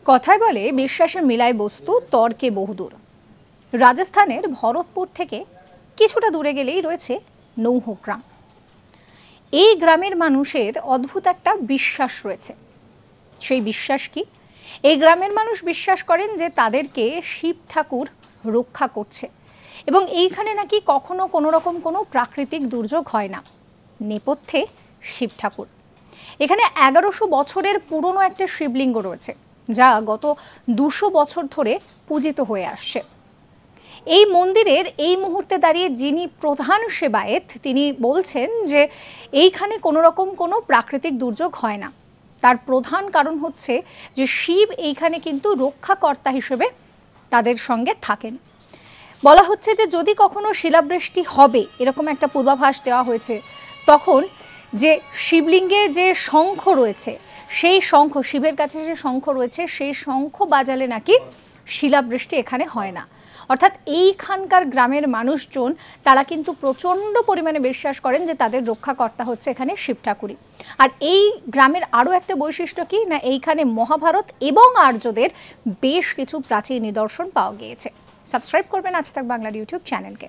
কথায় বলে বিশ্বাসের মিলায় বস্তু তর্কে বহুদূর। রাজস্থানের ভরতপুর থেকে কিছুটা দূরে গেলেই রয়েছে নৌহ গ্রাম। এই গ্রামের মানুষের অদ্ভুত একটা বিশ্বাস রয়েছে। সেই বিশ্বাস কি? এই গ্রামের মানুষ বিশ্বাস করেন যে তাদেরকে শিব ঠাকুর রক্ষা করছে এবং এইখানে নাকি কখনো কোনো রকম কোনো প্রাকৃতিক দুর্যোগ হয় না। নেপথ্যে শিব ঠাকুর। এখানে 1100 বছরের পুরনো একটা শিবলিঙ্গ রয়েছে, যা গত 200 বছর ধরে পূজিত হয়ে আসছে। এই মন্দিরের এই মুহূর্তে দাঁড়িয়ে যিনি প্রধান সেবায়েত, তিনি বলছেন যে এইখানে কোনো রকম কোনো প্রাকৃতিক দুর্যোগ হয় না। তার প্রধান কারণ হচ্ছে যে শিব এইখানে কিন্তু রক্ষাকর্তা হিসেবে তাদের সঙ্গে থাকেন। বলা হচ্ছে যে যদি কখনো শিলাবৃষ্টি হবে, এরকম একটা পূর্বাভাস দেওয়া হয়েছে, তখন যে শিবলিঙ্গের যে শঙ্খ রয়েছে, সেই শঙ্খ, শিবের কাছে যে শঙ্খ রয়েছে, সেই শঙ্খ বাজালে নাকি শিলাবৃষ্টি এখানে হয় না। অর্থাৎ এইখানকার গ্রামের মানুষজন তারা কিন্তু প্রচণ্ড পরিমাণে বিশ্বাস করেন যে তাদের রক্ষাকর্তা হচ্ছে এখানে শিব ঠাকুরই। আর এই গ্রামের আরও একটা বৈশিষ্ট্য কি না, এইখানে মহাভারত এবং আর্যদের বেশ কিছু প্রাচীন নিদর্শন পাওয়া গিয়েছে। সাবস্ক্রাইব করবেন আজ তাক বাংলার ইউটিউব চ্যানেলকে।